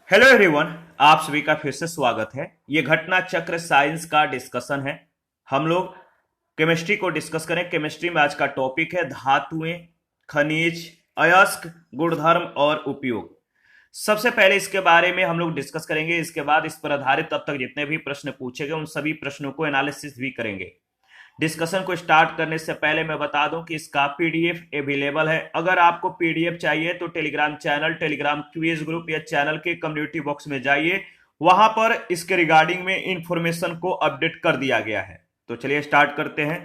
Hello everyone. आप सभी का फिर से स्वागत है। ये घटना चक्र साइंस का डिस्कशन है। हम लोग केमिस्ट्री को डिस्कस करें। केमिस्ट्री में आज का टॉपिक है धातुएं, खनिज, अयस्क, गुणधर्म और उपयोग। सबसे पहले इसके बारे में हम लोग डिस्कस करेंगे। इसके बाद इस पर आधारित तब तक जितने भी प्रश्न पूछे गए उन सभी प्रश्नों को एनालिसिस भी करेंगे। डिस्कशन को स्टार्ट करने से पहले मैं बता दूं कि इसका पीडीएफ अवेलेबल है। अगर आपको पीडीएफ चाहिए तो Telegram channel, Telegram quiz group या चैनल के कम्युनिटी बॉक्स में जाइए, वहां पर इसके रिगार्डिंग में इंफॉर्मेशन को अपडेट कर दिया गया है। तो चलिए स्टार्ट करते हैं।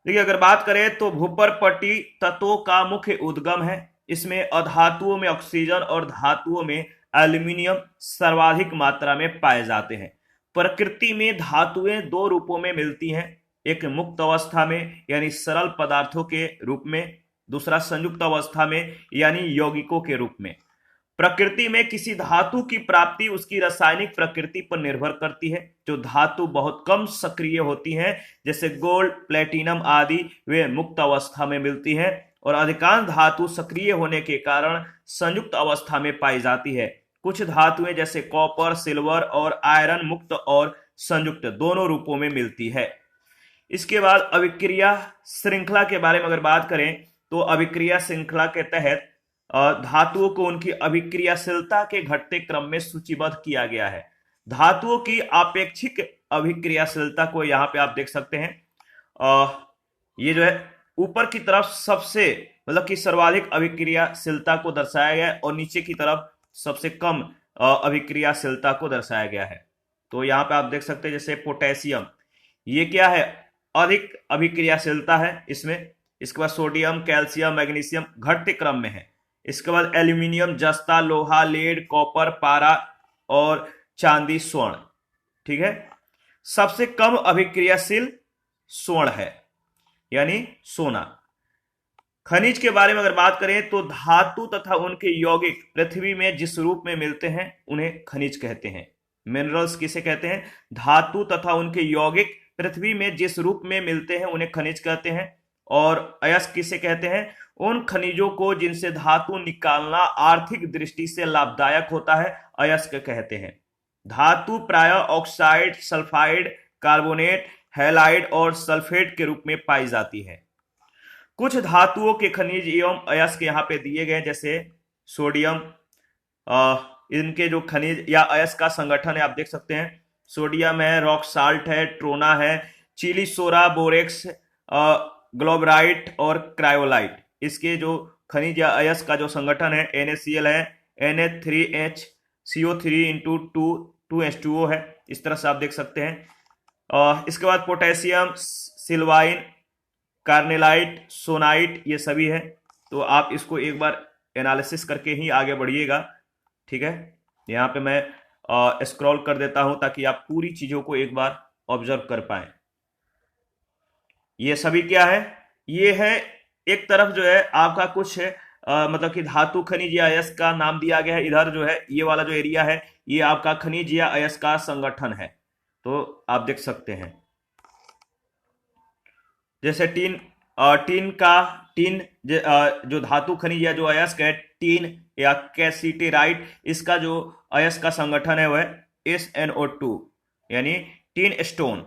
देखिए, अगर बात करें तो भूपर्पटी तत्वों का मुख्य उद्गम है। इसमें अधातुओं में ऑक्सीजन और धातुओं में एल्यूमिनियम सर्वाधिक मात्रा में पाए जाते हैं। प्रकृति में धातुएं दो रूपों में मिलती हैं, एक मुक्त अवस्था में यानी सरल पदार्थों के रूप में, दूसरा संयुक्त अवस्था में यानी यौगिकों के रूप में। प्रकृति में किसी धातु की प्राप्ति उसकी रासायनिक प्रकृति पर निर्भर करती है। जो धातु बहुत कम सक्रिय होती हैं, जैसे गोल्ड, प्लेटिनम आदि, वे मुक्त अवस्था में मिलती हैं और अधिकांश धातु सक्रिय होने के कारण संयुक्त अवस्था में पाई जाती है। कुछ धातुएं जैसे कॉपर, सिल्वर और आयरन मुक्त और संयुक्त दोनों रूपों में मिलती है। इसके बाद अभिक्रिया श्रृंखला के बारे में अगर बात करें तो अभिक्रिया श्रृंखला के तहत धातुओं को उनकी अभिक्रियाशीलता के घटते क्रम में सूचीबद्ध किया गया है। धातुओं की आपेक्षिक अभिक्रियाशीलता को यहाँ पे आप देख सकते हैं। ये जो है ऊपर की तरफ सबसे मतलब कि सर्वाधिक अभिक्रियाशीलता को दर्शाया गया है और नीचे की तरफ सबसे कम अभिक्रियाशीलता को दर्शाया गया है। तो यहाँ पे आप देख सकते हैं जैसे पोटेशियम, ये क्या है, अधिक अभिक्रियाशीलता है इसमें। इसके बाद सोडियम, कैल्शियम, मैग्नीशियम घटते क्रम में है। इसके बाद एल्यूमिनियम, जस्ता, लोहा, लेड, कॉपर, पारा और चांदी, स्वर्ण। ठीक है, सबसे कम अभिक्रियाशील स्वर्ण है यानी सोना। खनिज के बारे में अगर बात करें तो धातु तथा उनके यौगिक पृथ्वी में जिस रूप में मिलते हैं उन्हें खनिज कहते हैं। मिनरल्स किसे कहते हैं? धातु तथा उनके यौगिक पृथ्वी में जिस रूप में मिलते हैं उन्हें खनिज कहते हैं। और अयस्क किसे कहते हैं? उन खनिजों को जिनसे धातु निकालना आर्थिक दृष्टि से लाभदायक होता है, अयस्क कहते हैं। धातु प्रायः ऑक्साइड, सल्फाइड, कार्बोनेट, हैलाइड और सल्फेट के रूप में पाई जाती है। कुछ धातुओं के खनिज एवं अयस्क यहाँ पे दिए गए, जैसे सोडियम। इनके जो खनिज या अयस्क का संगठन है आप देख सकते हैं। सोडियम है, रॉक साल्ट है, ट्रोना है, चिली सोरा, बोरेक्स, ग्लोबराइट और क्रायोलाइट। इसके जो खनिज या अयस्क का जो संगठन है NaCl है, Na3HCO3 इंटू 2H2O है। इस तरह से आप देख सकते हैं। इसके बाद पोटेशियम, सिल्वाइन, कार्नेलाइट, सोनाइट, ये सभी है। तो आप इसको एक बार एनालिसिस करके ही आगे बढ़िएगा। ठीक है, यहाँ पे मैं स्क्रॉल कर देता हूं ताकि आप पूरी चीजों को एक बार ऑब्जर्व कर पाए। ये सभी क्या है? ये है एक तरफ जो है आपका कुछ मतलब कि धातु, खनिज या अयस्क का नाम दिया गया है। इधर जो है ये वाला जो एरिया है ये आपका खनिज या अयस्क का संगठन है। तो आप देख सकते हैं जैसे टीन जो धातु, खनिज या जो अयस्क है, टीन या कैसीटेराइट, इसका जो अयस्क का संगठन है वह SnO2 यानी टीन स्टोन।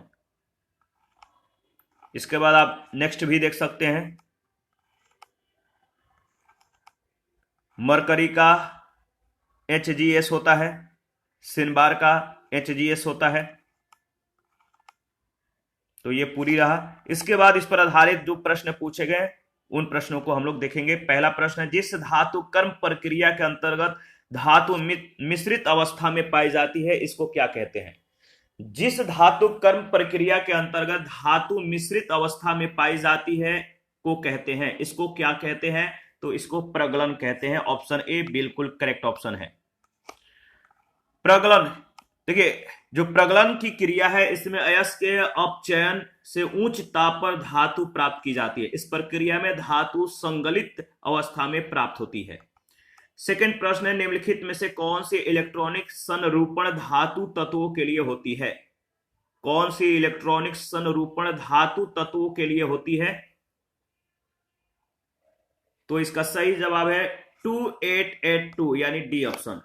इसके बाद आप नेक्स्ट भी देख सकते हैं। मरकरी का HgS होता है, सिनबार का HgS होता है। तो ये पूरी रहा। इसके बाद इस पर आधारित जो प्रश्न पूछे गए उन प्रश्नों को हम लोग देखेंगे। पहला प्रश्न है, जिस धातु कर्म प्रक्रिया के अंतर्गत धातु मिश्रित अवस्था में पाई जाती है इसको क्या कहते हैं? जिस धातु कर्म प्रक्रिया के अंतर्गत धातु मिश्रित अवस्था में पाई जाती है को कहते हैं, इसको क्या कहते हैं? तो इसको प्रगलन कहते हैं। ऑप्शन ए बिल्कुल करेक्ट ऑप्शन है। प्रगलन, देखिए जो प्रगलन की क्रिया है इसमें अयस्क के अपचयन से उच्च ताप पर धातु प्राप्त की जाती है। इस प्रक्रिया में धातु संगलित अवस्था में प्राप्त होती है। सेकंड प्रश्न है, निम्नलिखित में से कौन सी इलेक्ट्रॉनिक संरूपण धातु तत्वों के लिए होती है? कौन सी इलेक्ट्रॉनिक संरूपण धातु तत्वों के लिए होती है? तो इसका सही जवाब है 2882 यानी डी ऑप्शन।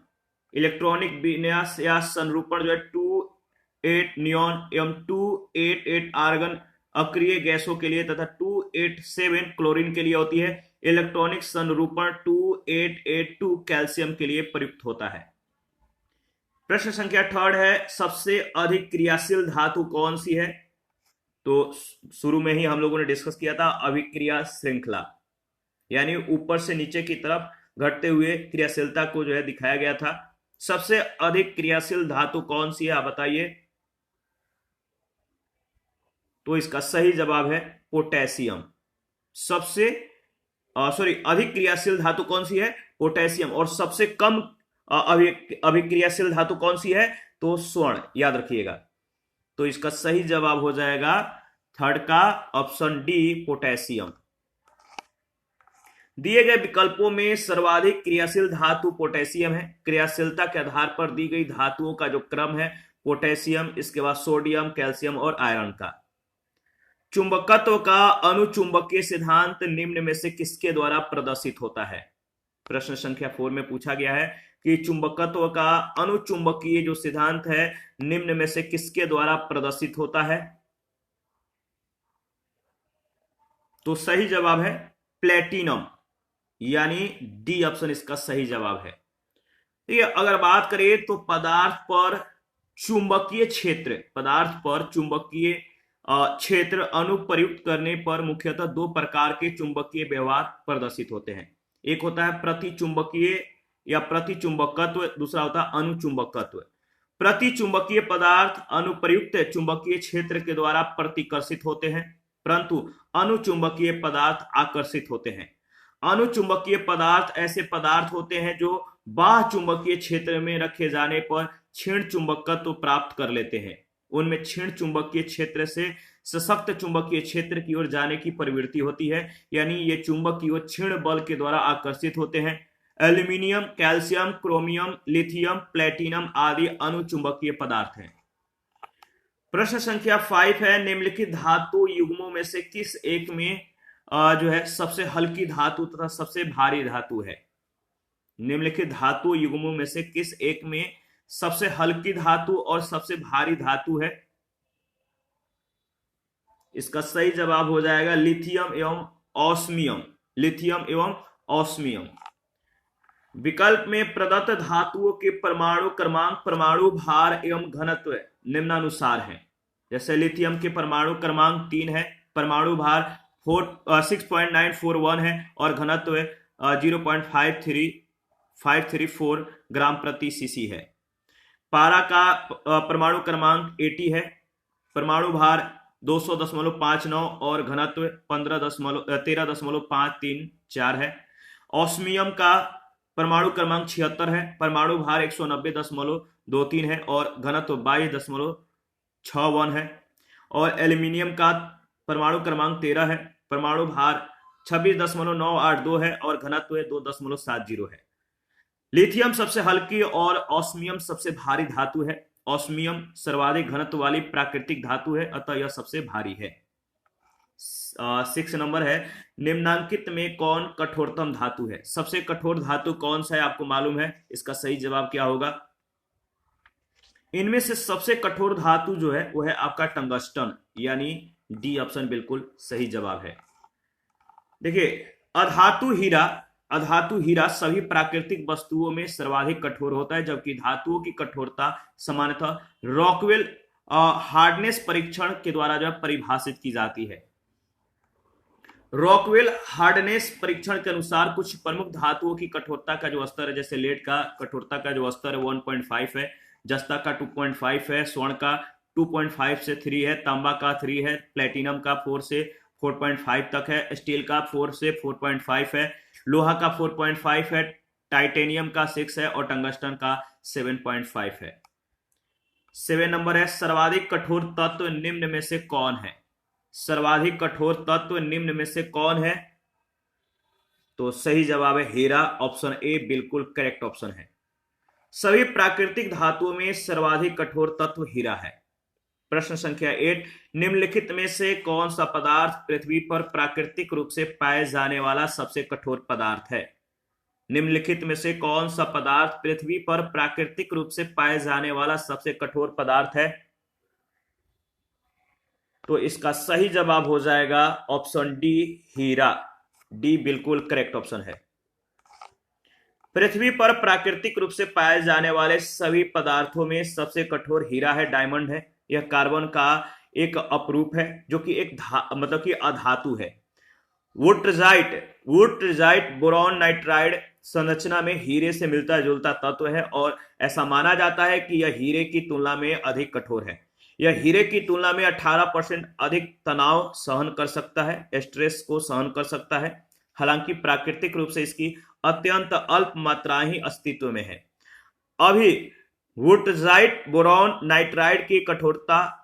इलेक्ट्रॉनिक विन्यास या संरूपण जो है 28 नियॉन एवं 288 आर्गन अक्रिय गैसों के लिए तथा 287 क्लोरीन के लिए होती है। इलेक्ट्रॉनिक संरूपण 2882 कैल्शियम के लिए प्रयुक्त होता है। प्रश्न संख्या 3 है, सबसे अधिक क्रियाशील धातु कौन सी है? तो शुरू में ही हम लोगों ने डिस्कस किया था अभिक्रिया श्रृंखला, यानी ऊपर से नीचे की तरफ घटते हुए क्रियाशीलता को जो है दिखाया गया था। सबसे अधिक क्रियाशील धातु कौन सी है, आप बताइए। तो इसका सही जवाब है पोटेशियम। अधिक क्रियाशील धातु कौन सी है? पोटेशियम। और सबसे कम अभिक्रियाशील धातु कौन सी है? तो स्वर्ण, याद रखिएगा। तो इसका सही जवाब हो जाएगा थर्ड का ऑप्शन डी, पोटेशियम। दिए गए विकल्पों में सर्वाधिक क्रियाशील धातु पोटेशियम है। क्रियाशीलता के आधार पर दी गई धातुओं का जो क्रम है, पोटेशियम, इसके बाद सोडियम, कैल्शियम और आयरन का। चुंबकत्व का अनुचुंबकीय सिद्धांत निम्न में से किसके द्वारा प्रदर्शित होता है? प्रश्न संख्या 4 में पूछा गया है कि चुंबकत्व का अनुचुंबकीय जो सिद्धांत है निम्न में से किसके द्वारा प्रदर्शित होता है? तो सही जवाब है प्लेटिनम, यानी डी ऑप्शन इसका सही जवाब है। ठीक है, अगर बात करें तो पदार्थ पर चुंबकीय क्षेत्र अनुप्रयुक्त करने पर मुख्यतः दो प्रकार के चुंबकीय व्यवहार प्रदर्शित होते हैं। एक होता है प्रतिचुंबकीय या प्रतिचुंबकत्व, दूसरा होता है अनुचुंबकत्व। प्रतिचुंबकीय पदार्थ अनुप्रयुक्त चुंबकीय क्षेत्र के द्वारा प्रतिकर्षित होते हैं, परंतु अनुचुंबकीय पदार्थ आकर्षित होते हैं। अनुचुंबकीय पदार्थ ऐसे पदार्थ होते हैं जो बाह्य चुंबकीय क्षेत्र में रखे जाने पर क्षीण चुंबकत्व प्राप्त कर लेते हैं। उनमें क्षीण चुंबकीय क्षेत्र से सशक्त चुंबकीय क्षेत्र की ओर जाने की प्रवृत्ति होती है, यानी ये चुंबक की ओर क्षीण बल के द्वारा आकर्षित होते हैं। Aluminium, calcium, chromium, lithium, platinum आदि अनुचुंबकीय पदार्थ हैं। प्रश्न संख्या 5 है, निम्नलिखित धातु युग्मों में से किस एक में जो है सबसे हल्की धातु तथा सबसे भारी धातु है? निम्नलिखित धातु युग्मों में से किस एक में सबसे हल्की धातु और सबसे भारी धातु है? इसका सही जवाब हो जाएगा लिथियम एवं ऑस्मियम। लिथियम एवं ऑस्मियम। विकल्प में प्रदत्त धातुओं के परमाणु क्रमांक, परमाणु भार एवं घनत्व निम्नानुसार है। जैसे लिथियम के परमाणु क्रमांक 3 है, परमाणु भार 6.941 है और घनत्व 0.534 ग्राम प्रति सीसी है। पारा का परमाणु क्रमांक 80 है, परमाणु भार 200.59 और घनत्व 13.534 है। ऑस्मियम का परमाणु क्रमांक 76 है, परमाणु भार 190.23 है और घनत्व 22.61 है। और एल्यूमिनियम का परमाणु क्रमांक 13 है, परमाणु भार 26.982 है और घनत्व 2.70 है। लिथियम सबसे हल्की और ऑस्मियम सबसे भारी धातु है। ऑस्मियम सर्वाधिक घनत्व वाली प्राकृतिक धातु है, अतः यह सबसे भारी है। 6 नंबर है, निम्नांकित में कौन कठोरतम धातु है? सबसे कठोर धातु कौन सा है, आपको मालूम है? इसका सही जवाब क्या होगा? इनमें से सबसे कठोर धातु जो है वो है आपका टंगस्टन, यानी डी ऑप्शन बिल्कुल सही जवाब है। देखिए, अधातु हीरा सभी प्राकृतिक वस्तुओं में सर्वाधिक कठोर होता है, जबकि धातुओं की कठोरता सामान्यतः रॉकवेल हार्डनेस परीक्षण के द्वारा जो परिभाषित की जाती है। रॉकवेल हार्डनेस परीक्षण के अनुसार कुछ प्रमुख धातुओं की कठोरता का जो स्तर है, जैसे लेड का कठोरता का जो स्तर है 1.5 है, जस्ता का 2.5 है, स्वर्ण का 2.5 से 3 है, तांबा का 3 है, प्लेटिनम का 4 से 4.5 तक है, स्टील का 4 से 4.5 है, लोहा का 4.5 है, टाइटेनियम का 6 है और टंगस्टन का 7.5 है। 7 नंबर है, सर्वाधिक कठोर तत्व निम्न में से कौन है? सर्वाधिक कठोर तत्व निम्न में से कौन है? तो सही जवाब है हीरा, ऑप्शन ए बिल्कुल करेक्ट ऑप्शन है। सभी प्राकृतिक धातुओं में सर्वाधिक कठोर तत्व हीरा है। प्रश्न संख्या 8, निम्नलिखित में से कौन सा पदार्थ पृथ्वी पर प्राकृतिक रूप से पाए जाने वाला सबसे कठोर पदार्थ है? निम्नलिखित में से कौन सा पदार्थ पृथ्वी पर प्राकृतिक रूप से पाए जाने वाला सबसे कठोर पदार्थ है? तो इसका सही जवाब हो जाएगा ऑप्शन डी, हीरा। डी बिल्कुल करेक्ट ऑप्शन है। पृथ्वी पर प्राकृतिक रूप से पाए जाने वाले सभी पदार्थों में सबसे कठोर हीरा है, डायमंड है। यह कार्बन का एक अपरूप है जो कि एक मतलब कि अधातु है। वुट्रजाइट बोरॉन नाइट्राइड संरचना में हीरे से मिलता जुलता तत्व है और ऐसा माना जाता है कि यह हीरे की तुलना में अधिक कठोर है। यह हीरे की तुलना में 18% अधिक तनाव सहन कर सकता है, स्ट्रेस को सहन कर सकता है। हालांकि प्राकृतिक रूप से इसकी अत्यंत अल्प मात्राएं ही अस्तित्व में है। अभी वुट्रजाइट बोरॉन नाइट्राइड की कठोरता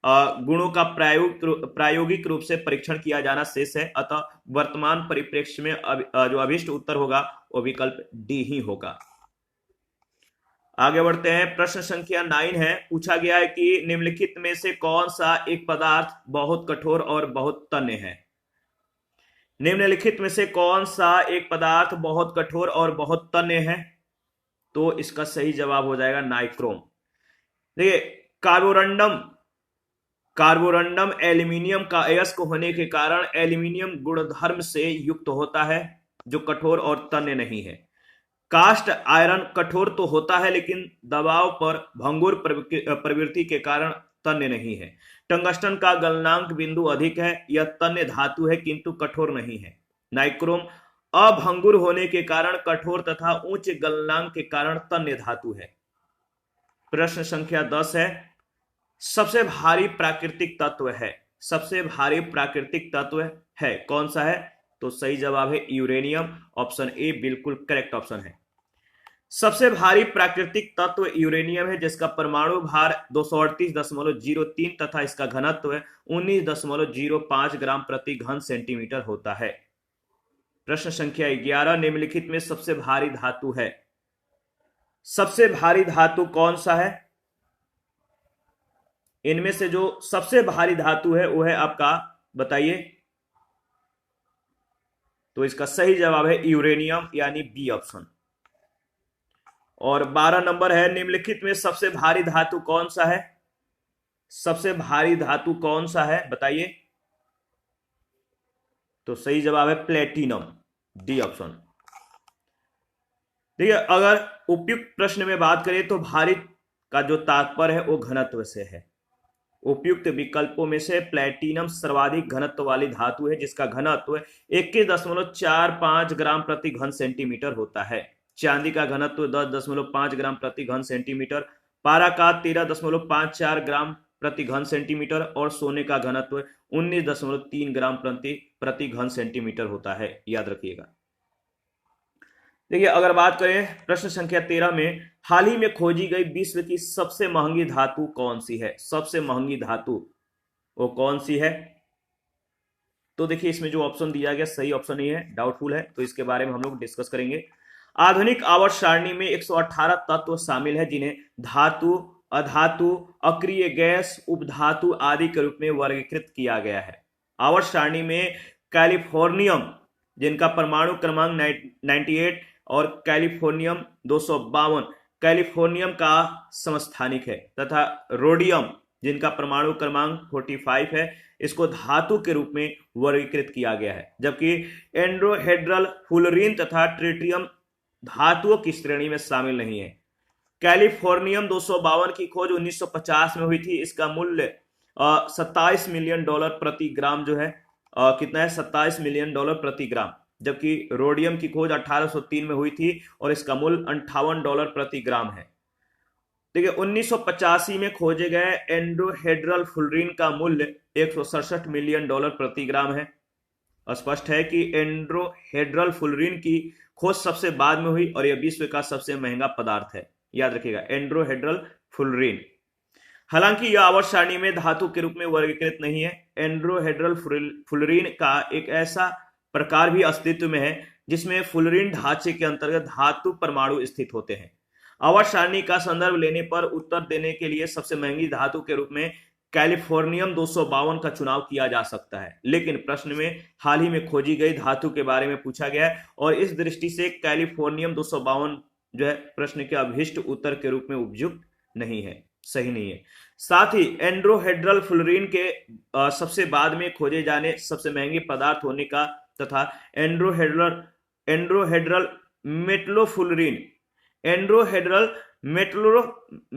गुणों का प्रायोगिक रूप से परीक्षण किया जाना शेष है। अतः वर्तमान परिप्रेक्ष्य में जो अभिष्ट उत्तर होगा वो विकल्प डी ही होगा। आगे बढ़ते हैं। प्रश्न संख्या 9 है। पूछा गया है कि निम्नलिखित में से कौन सा एक पदार्थ बहुत कठोर और बहुत तन्य है? निम्नलिखित में से कौन सा एक पदार्थ बहुत कठोर और बहुत तन्य है? तो इसका सही जवाब हो जाएगा नाइक्रोम। देखिए, कार्बोरंडम एल्यूमिनियम का अयस्क होने के कारण एल्यूमिनियम गुणधर्म से युक्त होता है जो कठोर और तन्य नहीं है। कास्ट आयरन कठोर तो होता है लेकिन दबाव पर भंगुर प्रवृत्ति के कारण तन्य नहीं है। टंगस्टन का गलनांक बिंदु अधिक है, यह तन्य धातु है किंतु कठोर नहीं है। नाइक्रोम अभंगुर होने के कारण कठोर तथा उच्च गलनांक के कारण तन्य धातु है। प्रश्न संख्या 10 है। सबसे भारी प्राकृतिक तत्व है, सबसे भारी प्राकृतिक तत्व है कौन सा है? तो सही जवाब है यूरेनियम। ऑप्शन ए बिल्कुल करेक्ट ऑप्शन है। सबसे भारी प्राकृतिक तत्व यूरेनियम है जिसका परमाणु भार 238.03 तथा इसका घनत्व 19.05 ग्राम प्रति घन सेंटीमीटर होता है। प्रश्न संख्या 11। निम्नलिखित में सबसे भारी धातु है, सबसे भारी धातु कौन सा है? इनमें से जो सबसे भारी धातु है वो है आपका, बताइए। तो इसका सही जवाब है यूरेनियम यानी बी ऑप्शन। और 12 नंबर है। निम्नलिखित में सबसे भारी धातु कौन सा है? सबसे भारी धातु कौन सा है बताइए। तो सही जवाब है प्लेटिनम, डी ऑप्शन। देखिए, अगर उपयुक्त प्रश्न में बात करें तो भारी का जो तात्पर्य है वो घनत्व से है। उपयुक्त विकल्पों में से प्लेटिनम सर्वाधिक घनत्व वाली धातु है जिसका घनत्व 21.45 ग्राम प्रति घन सेंटीमीटर होता है। चांदी का घनत्व 10.5 ग्राम प्रति घन सेंटीमीटर, पारा का 13.54 ग्राम प्रति घन सेंटीमीटर और सोने का घनत्व 19.3 ग्राम प्रति घन सेंटीमीटर होता है, याद रखिएगा। देखिए, अगर बात करें प्रश्न संख्या 13 में, हाल ही में खोजी गई विश्व की सबसे महंगी धातु कौन सी है? सबसे महंगी धातु वो कौन सी है? तो देखिए, इसमें जो ऑप्शन दिया गया सही ऑप्शन नहीं है, डाउटफुल है, तो इसके बारे में हम लोग डिस्कस करेंगे। आधुनिक आवर्त सारणी में 118 तत्व शामिल है जिन्हें धातु, अधातु, अक्रिय गैस, उपधातु आदि के रूप में वर्गीकृत किया गया है। आवर्त सारणी में कैलिफोर्नियम जिनका परमाणु क्रमांक 98 और कैलिफोर्नियम 252 कैलिफोर्नियम का समस्थानिक है तथा रोडियम जिनका परमाणु क्रमांक 45 है, इसको धातु के रूप में वर्गीकृत किया गया है। जबकि एंड्रोहेड्रल, फुलरीन तथा ट्रिटियम धातुओं की श्रेणी में शामिल नहीं है। कैलिफोर्नियम 252 की खोज 1950 में हुई थी। इसका मूल्य 27 मिलियन डॉलर प्रति ग्राम जो है कितना है? 27 मिलियन डॉलर प्रति ग्राम। जबकि रोडियम की खोज 1803 में हुई थी और इसका मूल्य 58 डॉलर प्रति ग्राम है। देखिए, 1985 में खोजे गए एंड्रोहेड्रल फुलरीन का मूल्य 167 मिलियन डॉलर प्रति ग्राम है। स्पष्ट है कि एंड्रोहेड्रल फुलरीन की खोज सबसे बाद में हुई और यह विश्व का सबसे महंगा पदार्थ है, याद रखिएगा, एंड्रोहेड्रल फुलरीन। हालांकि यह आवर्त सारणी में धातु के रूप में वर्गीकृत नहीं है। एंड्रोहेड्रल फुलरीन का एक ऐसा प्रकार भी अस्तित्व में है जिसमें फुलरीन ढांचे के अंतर्गत धातु परमाणु स्थित होते हैं। आवर्त सारणी का संदर्भ लेने पर उत्तर देने के लिए सबसे महंगी धातु के रूप में कैलिफोर्नियम 252 का चुनाव किया जा सकता है, लेकिन प्रश्न में हाल ही में खोजी गई धातु के बारे में पूछा गया है और इस दृष्टि से कैलिफोर्नियम 252 जो है प्रश्न के अभिष्ट उत्तर के रूप में उपयुक्त नहीं है, सही नहीं है। साथ ही एंड्रोहेड्रल फ्लोरीन के सबसे बाद में खोजे जाने सबसे महंगे पदार्थ होने का तथा एंड्रोहेड्रल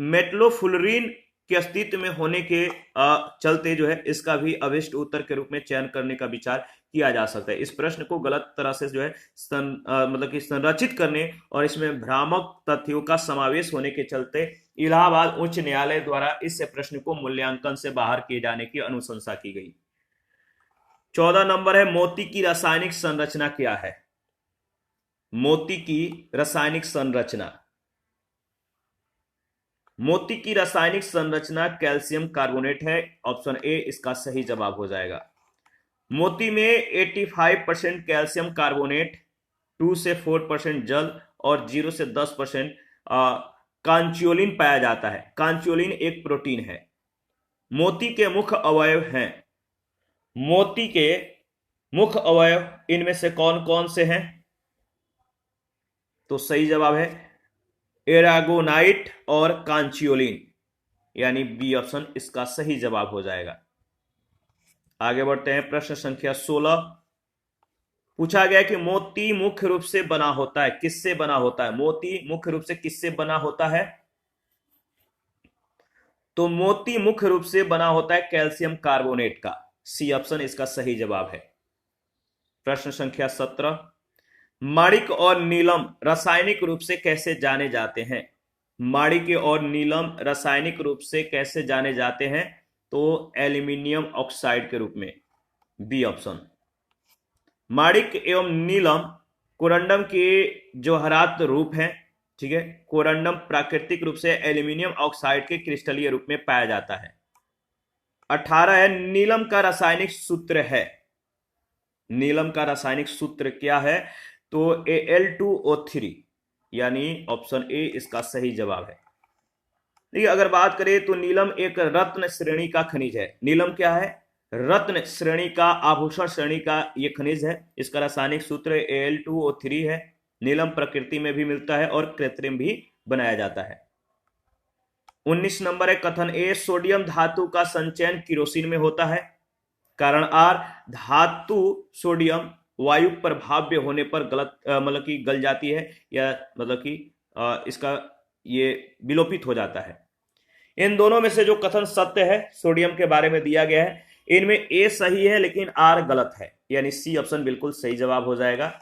मेटलोफुलरीन के अस्तित्व में होने के चलते जो है इसका भी अभिष्ट उत्तर के रूप में चयन करने का विचार किया जा सकता है। इस प्रश्न को गलत तरह से जो है मतलब कि संरचित करने और इसमें भ्रामक तथ्यों का समावेश होने के चलते इलाहाबाद उच्च न्यायालय द्वारा इस प्रश्न को मूल्यांकन से बाहर किए जाने की अनुशंसा की गई। 14 नंबर है, मोती की रासायनिक संरचना क्या है? मोती की रासायनिक संरचना, मोती की रासायनिक संरचना कैल्शियम कार्बोनेट है। ऑप्शन ए इसका सही जवाब हो जाएगा। मोती में 85% कैल्शियम कार्बोनेट, 2 से 4% जल और 0 से 10% कांचियोलिन पाया जाता है। कांचियोलिन एक प्रोटीन है। मोती के मुख्य अवयव हैं, मोती के मुख्य अवयव इनमें से कौन कौन से हैं? तो सही जवाब है एरागोनाइट और कांचियोलिन, यानी बी ऑप्शन इसका सही जवाब हो जाएगा। आगे बढ़ते हैं, प्रश्न संख्या 16 पूछा गया कि मोती मुख्य रूप से बना होता है, किससे बना होता है? मोती मुख्य रूप से किससे बना होता है? तो मोती मुख्य रूप से बना होता है कैल्शियम कार्बोनेट का। सी ऑप्शन इसका सही जवाब है। प्रश्न संख्या 17 माणिक और नीलम रासायनिक रूप से कैसे जाने जाते हैं? माणिक और नीलम रासायनिक रूप से कैसे जाने जाते हैं? तो एल्यूमिनियम ऑक्साइड के रूप में, बी ऑप्शन। माणिक एवं नीलम कोरंडम के जौहरात रूप हैं, ठीक है। कोरंडम प्राकृतिक रूप से एल्यूमिनियम ऑक्साइड के क्रिस्टलीय रूप में पाया जाता है। 18 है, नीलम का रासायनिक सूत्र है। नीलम का रासायनिक सूत्र क्या है? तो Al2O3, यानी ऑप्शन ए इसका सही जवाब है। देखिए, अगर बात करें तो नीलम एक रत्न श्रेणी का खनिज है। नीलम क्या है? रत्न श्रेणी का, आभूषण श्रेणी का ये खनिज है। इसका रासायनिक सूत्र Al2O3 है। नीलम प्रकृति में भी मिलता है और कृत्रिम भी बनाया जाता है। 19 नंबर है, कथन ए सोडियम धातु का संचयन किरोसिन में होता है। कारण आर धातु सोडियम वायु प्रभाव्य होने पर गलत मतलब कि गल जाती है, या मतलब कि इसका ये विलोपित हो जाता है। इन दोनों में से जो कथन सत्य है सोडियम के बारे में दिया गया है, इनमें ए सही है लेकिन आर गलत है, यानी सी ऑप्शन बिल्कुल सही जवाब हो जाएगा।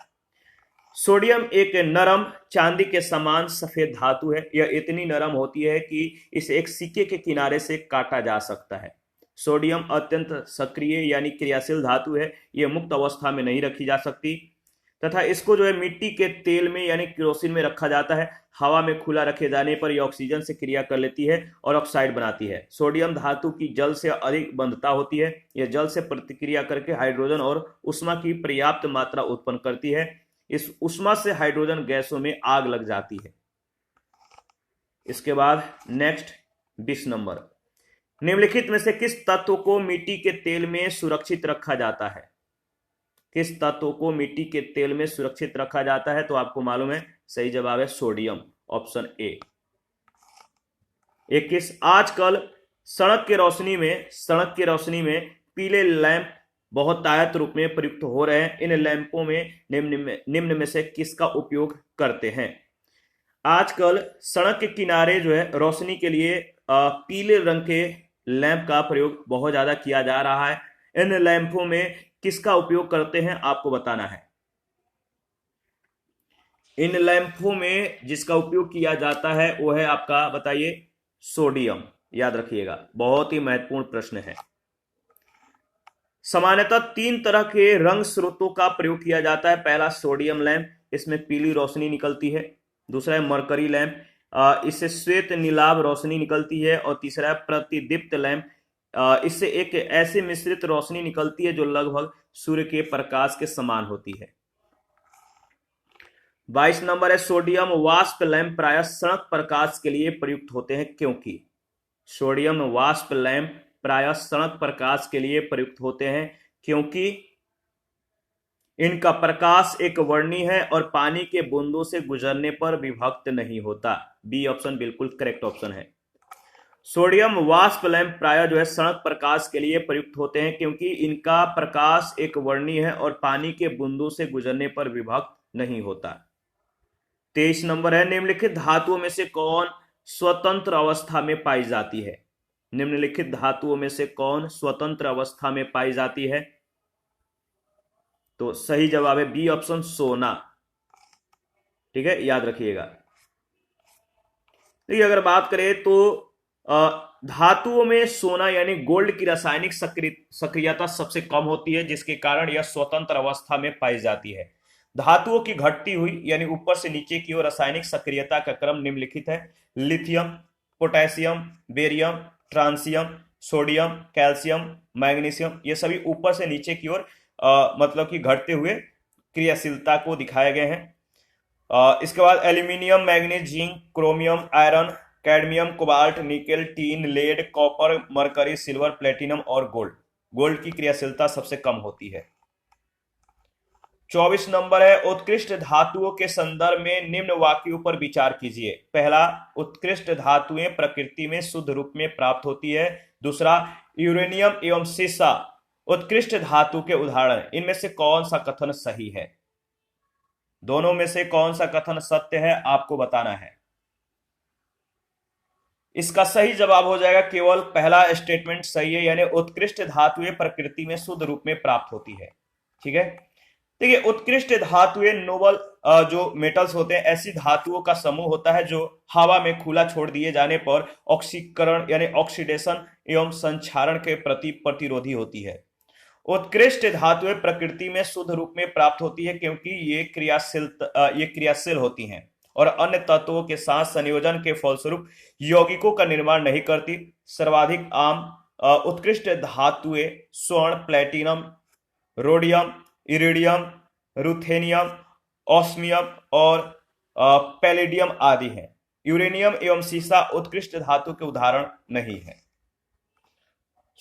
सोडियम एक नरम चांदी के समान सफेद धातु है। यह इतनी नरम होती है कि इसे एक सिक्के के किनारे से काटा जा सकता है। सोडियम अत्यंत सक्रिय यानी क्रियाशील धातु है। यह मुक्त अवस्था में नहीं रखी जा सकती तथा इसको जो है मिट्टी के तेल में यानी केरोसिन में रखा जाता है। हवा में खुला रखे जाने पर यह ऑक्सीजन से क्रिया कर लेती है और ऑक्साइड बनाती है। सोडियम धातु की जल से अधिक बंधता होती है। यह जल से प्रतिक्रिया करके हाइड्रोजन और उष्मा की पर्याप्त मात्रा उत्पन्न करती है। इस उष्मा से हाइड्रोजन गैसों में आग लग जाती है। इसके बाद नेक्स्ट 20 नंबर, निम्नलिखित में से किस तत्व को मिट्टी के तेल में सुरक्षित रखा जाता है? किस तत्व को मिट्टी के तेल में सुरक्षित रखा जाता है? तो आपको मालूम है सही जवाब है सोडियम, ऑप्शन ए। 21, आजकल सड़क की रोशनी में पीले लैंप बहुत आयत रूप में प्रयुक्त हो रहे हैं। इन लैंपों में निम्न में से किसका उपयोग करते हैं? आजकल सड़क के किनारे जो है रोशनी के लिए पीले रंग के लैंप का प्रयोग बहुत ज्यादा किया जा रहा है। इन लैंपों में किसका उपयोग करते हैं आपको बताना है। इन लैंपों में जिसका उपयोग किया जाता है वो है आपका, बताइए, सोडियम। याद रखिएगा, बहुत ही महत्वपूर्ण प्रश्न है। सामान्यतः 3 तरह के रंग स्रोतों का प्रयोग किया जाता है। पहला सोडियम लैंप, इसमें पीली रोशनी निकलती है। दूसरा है मरकरी लैंप, इससे श्वेत नीलाभ रोशनी निकलती है। और तीसरा है प्रतिदीप्त लैंप, इससे एक ऐसी मिश्रित रोशनी निकलती है जो लगभग सूर्य के प्रकाश के समान होती है। 22 नंबर है, सोडियम वाष्प लैंप प्रायः सड़क प्रकाश के लिए प्रयुक्त होते हैं क्योंकि? सोडियम वाष्प लैंप प्रायः सनक प्रकाश के लिए प्रयुक्त होते हैं क्योंकि इनका प्रकाश एक वर्णीय है और पानी के बूंदों से गुजरने पर विभक्त नहीं होता। बी ऑप्शन बिल्कुल करेक्ट ऑप्शन है। सोडियम वाष्प लैंप प्रायः जो है सड़क प्रकाश के लिए प्रयुक्त होते हैं क्योंकि इनका प्रकाश एक वर्णीय है और पानी के बूंदों से गुजरने पर विभक्त नहीं होता। 23 नंबर है, निम्नलिखित धातुओं में से कौन स्वतंत्र अवस्था में पाई जाती है? निम्नलिखित धातुओं में से कौन स्वतंत्र अवस्था में पाई जाती है? तो सही जवाब है बी ऑप्शन सोना। ठीक है, याद रखिएगा। देखिए, अगर बात करें तो धातुओं में सोना यानी गोल्ड की रासायनिक सक्रियता सबसे कम होती है, जिसके कारण यह स्वतंत्र अवस्था में पाई जाती है। धातुओं की घटती हुई यानी ऊपर से नीचे की ओर रासायनिक सक्रियता का क्रम निम्नलिखित है: लिथियम, पोटेशियम, बेरियम, ट्रांसियम, सोडियम, कैल्शियम, मैग्नीशियम। ये सभी ऊपर से नीचे की ओर मतलब कि घटते हुए क्रियाशीलता को दिखाए गए हैं। इसके बाद aluminium, manganese, zinc, chromium, iron, cadmium, cobalt, nickel, tin, lead, copper, mercury, silver, platinum और गोल्ड की क्रियाशीलता सबसे कम होती है। 24 नंबर है, उत्कृष्ट धातुओं के संदर्भ में निम्न वाक्यों पर विचार कीजिए। पहला, उत्कृष्ट धातुएं प्रकृति में शुद्ध रूप में प्राप्त होती है। दूसरा, यूरेनियम एवं सीसा उत्कृष्ट धातु के उदाहरण। इनमें से कौन सा कथन सही है? दोनों में से कौन सा कथन सत्य है आपको बताना है। इसका सही जवाब हो जाएगा केवल पहला स्टेटमेंट सही है, यानी उत्कृष्ट धातुएं प्रकृति में शुद्ध रूप में प्राप्त होती है। ठीक है, देखिए, उत्कृष्ट धातुएं नोबल जो मेटल्स होते हैं, ऐसी धातुओं का समूह होता है जो हवा में खुला छोड़ दिए जाने पर ऑक्सीकरण यानी ऑक्सीडेशन एवं संक्षारण के प्रति प्रतिरोधी होती है। उत्कृष्ट धातुएं प्रकृति में शुद्ध रूप में प्राप्त होती है क्योंकि ये क्रियाशील होती हैं और अन्य तत्वों के साथ संयोजन के फलस्वरूप यौगिकों का निर्माण नहीं करती। सर्वाधिक आम उत्कृष्ट धातुएं स्वर्ण, platinum, rhodium, iridium, ruthenium, osmium और पैलेडियम आदि हैं। यूरेनियम एवं सीसा उत्कृष्ट धातु के उदाहरण नहीं है।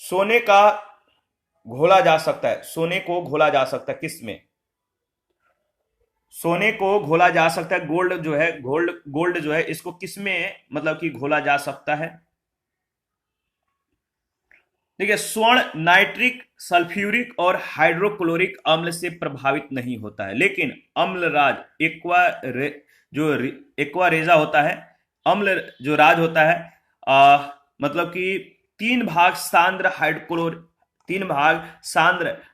सोने का घोला जा सकता है, सोने को घोला जा सकता है किसमें? सोने को घोला जा सकता है, गोल्ड जो है इसको किसमें मतलब कि घोला जा सकता है? देखिए, स्वर्ण नाइट्रिक, सल्फ्यूरिक और हाइड्रोक्लोरिक अम्ल से प्रभावित नहीं होता है, लेकिन अम्लराज एक्वा रेजा होता है, अम्ल जो राज होता है मतलब कि 3 भाग सांद्र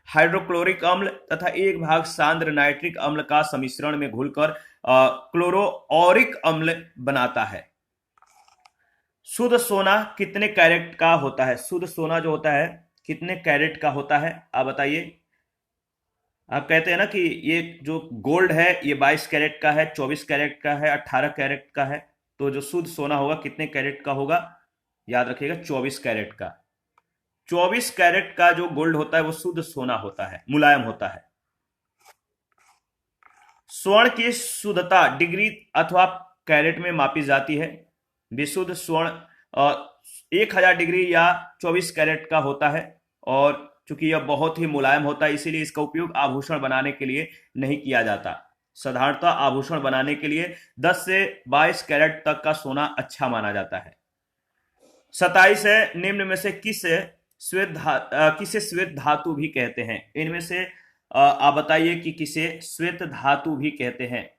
हाइड्रोक्लोरिक अम्ल तथा 1 भाग सांद्र नाइट्रिक अम्ल का सम्मिश्रण में घुलकर क्लोरोऑरिक अम्ल बनाता है। शुद्ध सोना कितने कैरेट का होता है? शुद्ध सोना जो होता है कितने कैरेट का होता है आप बताइए। आप कहते हैं ना कि ये जो गोल्ड है ये 22 कैरेट का है, 24 कैरेट का है, 18 कैरेट का है, तो जो शुद्ध सोना होगा कितने कैरेट का होगा? याद रखिएगा 24 कैरेट का। 24 कैरेट का जो गोल्ड होता है वो शुद्ध सोना होता है, मुलायम होता है। स्वर्ण की शुद्धता डिग्री अथवा कैरेट में मापी जाती है। विशुद्ध स्वर्ण 1000 डिग्री या 24 कैरेट का होता है और चूंकि यह बहुत ही मुलायम होता है इसीलिए इसका उपयोग आभूषण बनाने के लिए नहीं किया जाता। साधारणतः आभूषण बनाने के लिए 10 से 22 कैरेट तक का सोना अच्छा माना जाता है। 27 है, निम्न में से किसे श्वेत धातु भी कहते हैं? इनमें से आप बताइए कि किसे श्वेत धातु भी कहते हैं।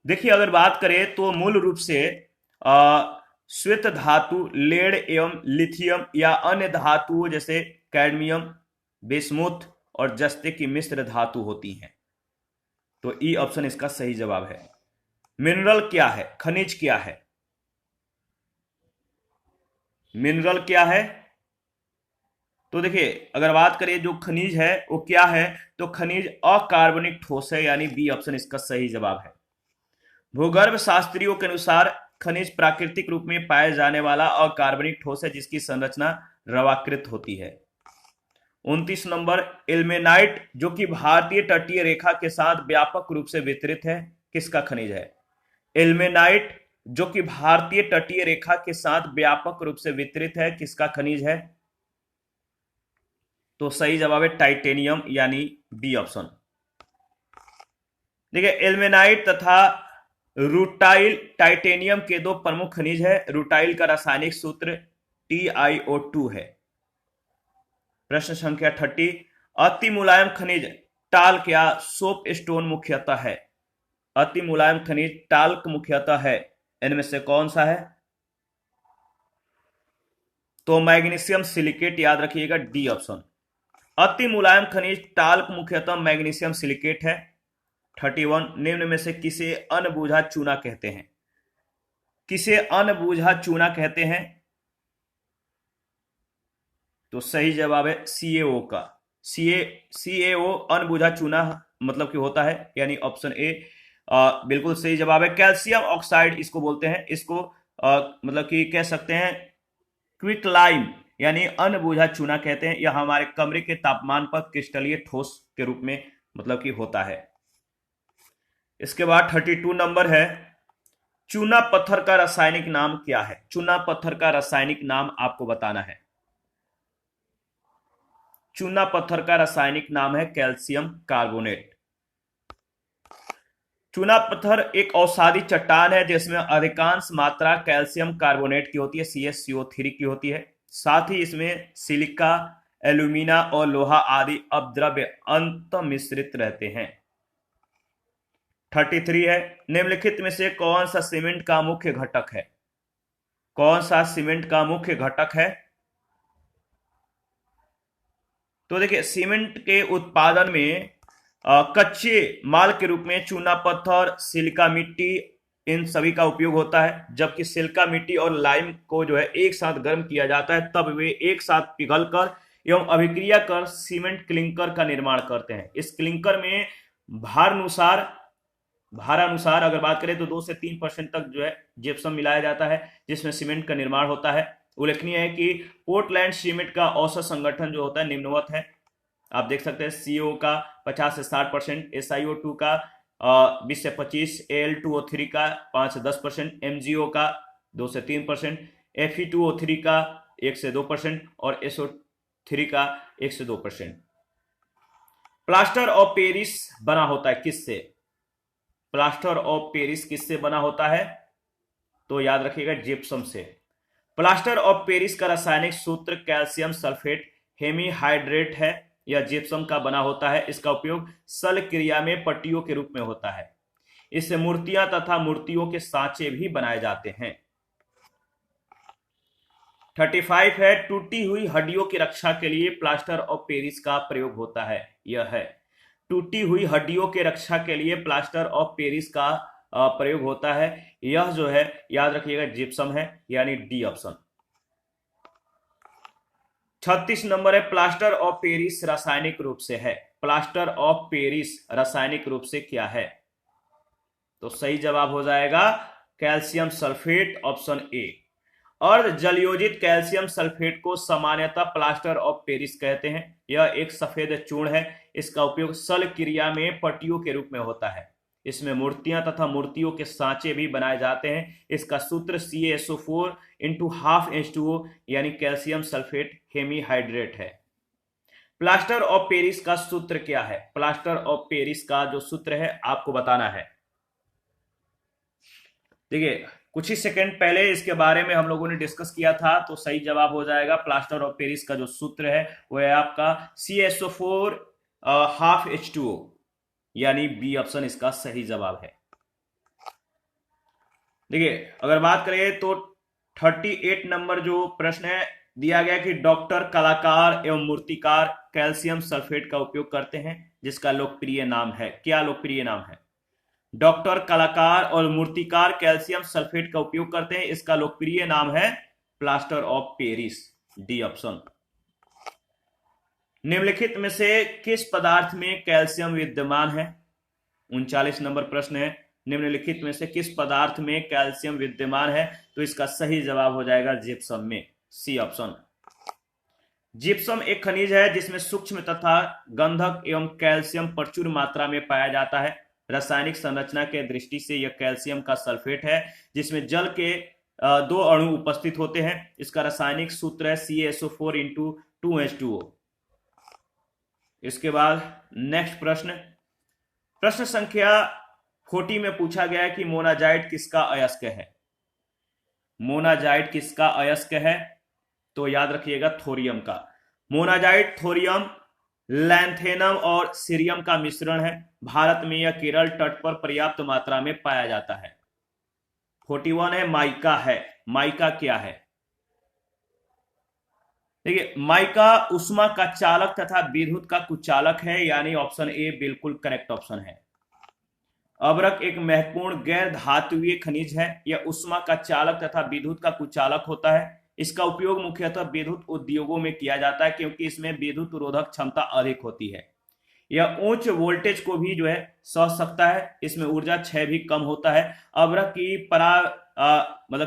देखिए, अगर बात करें तो मूल रूप से श्वेत धातु लेड एवं लिथियम या अन्य धातुओं जैसे कैडमियम, बिस्मुथ और जस्ते की मिश्र धातु होती हैं। तो ई ऑप्शन इसका सही जवाब है। मिनरल क्या है? खनिज क्या है? मिनरल क्या है? तो देखिए, अगर बात करें जो खनिज है वो क्या है, तो खनिज अकार्बनिक ठोस है, यानी बी ऑप्शन इसका सही जवाब है। भूगर्भ शास्त्रियों के अनुसार खनिज प्राकृतिक रूप में पाए जाने वाला अकार्बनिक ठोस है जिसकी संरचना रवाकृत होती है। 29 नंबर, इल्मेनाइट जो कि भारतीय तटीय रेखा के साथ व्यापक रूप से वितरित है, किसका खनिज है? इल्मेनाइट जो कि भारतीय तटीय रेखा के साथ व्यापक रूप से वितरित है, किसका खनिज है? तो सही जवाब है टाइटेनियम, यानी बी ऑप्शन। देखिए, एल्मेनाइट तथा रूटाइल टाइटेनियम के दो प्रमुख खनिज है। रूटाइल का रासायनिक सूत्र TiO2 है। प्रश्न संख्या 30, अति मुलायम खनिज टाल्क या सोप स्टोन मुख्यतः है। अति मुलायम खनिज टाल्क मुख्यतः है, इनमें से कौन सा है? तो मैग्नीशियम सिलिकेट, याद रखिएगा डी ऑप्शन। अति मुलायम खनिज टाल्क मुख्यतः मैग्नीशियम सिलिकेट है। 31, निम्न में से किसे अनबूझा चूना कहते हैं? किसे अनबूझा चूना कहते हैं? तो सही जवाब है CaO का। CaO अनबूझा चूना मतलब कि होता है, यानी ऑप्शन ए बिल्कुल सही जवाब है। कैल्शियम ऑक्साइड इसको बोलते हैं, इसको मतलब कि कह सकते हैं क्विक लाइम, यानी अनबूझा चूना कहते हैं। यह हमारे कमरे के तापमान पर क्रिस्टलीय ठोस के रूप में मतलब कि होता है। इसके बाद 32 नंबर है, चूना पत्थर का रासायनिक नाम क्या है? चूना पत्थर का रासायनिक नाम आपको बताना है। चूना पत्थर का रासायनिक नाम है कैल्शियम कार्बोनेट। चूना पत्थर एक औषधि चट्टान है जिसमें अधिकांश मात्रा कैल्शियम कार्बोनेट की होती है, CaCO3 की होती है। साथ ही इसमें सिलिका, एल्यूमिना और लोहा आदि अपद्रव्य अंत मिश्रित रहते हैं। 33 है, निम्नलिखित में से कौन सा सीमेंट का मुख्य घटक है? कौन सा सीमेंट का मुख्य घटक है? तो देखिए, सीमेंट के उत्पादन में कच्चे माल के रूप में चूना पत्थर, सिलिका मिट्टी, इन सभी का उपयोग होता है। जबकि सिलिका मिट्टी और लाइम को जो है एक साथ गर्म किया जाता है, तब वे एक साथ पिघलकर एवं अभिक्रिया कर सीमेंट क्लिंकर का निर्माण करते हैं। इस क्लिंकर में भारानुसार अगर बात करें तो 2 से 3% तक जो है जिप्सम मिलाया जाता है, जिसमें सीमेंट का निर्माण होता है। उल्लेखनीय है कि पोर्टलैंड सीमेंट का औसत संगठन जो होता है निम्नवत है। आप देख सकते हैं CO का 50 से 60%, SiO2 का 20 से 25%, Al2O3 का 5 से 10%, MgO का 2 से 3%, Fe2O3 का 1 से 2% और SO3 का 1 से 2%। प्लास्टर ऑफ पेरिस बना होता है किससे? प्लास्टर ऑफ पेरिस किससे बना होता है? तो याद रखिएगा जिप्सम से। प्लास्टर ऑफ पेरिस का रासायनिक सूत्र कैल्शियम सल्फेट हेमीहाइड्रेट है। यह जिप्सम का बना होता है। इसका उपयोग सल क्रिया में पट्टियों के रूप में होता है। इससे मूर्तियां तथा मूर्तियों के सांचे भी बनाए जाते हैं। 35 है, टूटी हुई हड्डियों की रक्षा के लिए प्लास्टर ऑफ पेरिस का प्रयोग होता है। यह है, टूटी हुई हड्डियों के रक्षा के लिए प्लास्टर ऑफ पेरिस का प्रयोग होता है। यह जो है याद रखिएगा जिप्सम है, यानी डी ऑप्शन। 36 नंबर है, प्लास्टर ऑफ पेरिस रासायनिक रूप से है। प्लास्टर ऑफ पेरिस रासायनिक रूप से क्या है? तो सही जवाब हो जाएगा कैल्शियम सल्फेट, ऑप्शन ए। अर्ध जलयोजित कैल्शियम सल्फेट को सामान्यतः प्लास्टर ऑफ पेरिस कहते हैं। यह एक सफेद चूर्ण है। इसका उपयोग सल क्रिया में पट्टियों के रूप में होता है। इसमें मूर्तियां तथा मूर्तियों के सांचे भी बनाए जाते हैं। इसका सूत्र CaSO4 × ½ H2O यानी कैल्शियम सल्फेट हेमीहाइड्रेट है। प्लास्टर ऑफ पेरिस का सूत्र क्या है? प्लास्टर ऑफ पेरिस का जो सूत्र है आपको बताना है। देखिए, कुछ ही सेकंड पहले इसके बारे में हम लोगों ने डिस्कस किया था, तो सही जवाब हो जाएगा प्लास्टर ऑफ पेरिस का जो सूत्र है वो है आपका CaSO4 ½ H2O, यानी बी ऑप्शन इसका सही जवाब है। देखिए, अगर बात करें तो 38 नंबर जो प्रश्न है दिया गया कि डॉक्टर, कलाकार एवं मूर्तिकार कैल्शियम सल्फेट का उपयोग करते हैं, जिसका लोकप्रिय नाम है। क्या लोकप्रिय नाम है? डॉक्टर, कलाकार और मूर्तिकार कैल्शियम सल्फेट का उपयोग करते हैं, इसका लोकप्रिय नाम है plaster of Paris, D option. निम्नलिखित में से किस पदार्थ में कैल्शियम विद्यमान है? 39 नंबर प्रश्न है, निम्नलिखित में से किस पदार्थ में कैल्शियम विद्यमान है? तो इसका सही जवाब हो जाएगा जिप्सम में, सी ऑप्शन। जिप्सम एक खनिज है जिसमें सूक्ष्म तथा गंधक एवं कैल्शियम प्रचुर मात्रा में पाया जाता है। रासायनिक संरचना के दृष्टि से यह कैल्शियम का सल्फेट है, जिसमें जल के दो अणु उपस्थित होते हैं। इसका रासायनिक सूत्र है CaSO4 इंटू 2H2O। इसके बाद नेक्स्ट प्रश्न, प्रश्न संख्या 40 में पूछा गया है कि मोनाजाइट किसका अयस्क है। मोनाजाइट किसका अयस्क है? तो याद रखिएगा थोरियम का। मोनाजाइट थोरियम, लैंथेनम और सीरियम का मिश्रण है। भारत में यह केरल तट पर पर्याप्त मात्रा में पाया जाता है। 41 है माइका है। माइका क्या है? देखिए, माइका उष्मा का चालक तथा विद्युत का कुचालक है, यानी ऑप्शन ए बिल्कुल करेक्ट ऑप्शन है। अभ्रक एक महत्वपूर्ण गैर धातुवीय खनिज है। यह उष्मा का चालक तथा विद्युत का कुचालक होता है। इसका उपयोग मुख्यतः विद्युत उद्योगों में किया जाता है, क्योंकि इसमें विद्युत रोधक क्षमता अधिक होती है। यह उच्च वोल्टेज को भी सह सकता है। इसमें ऊर्जा क्षय भी कम होता है। अभ्रक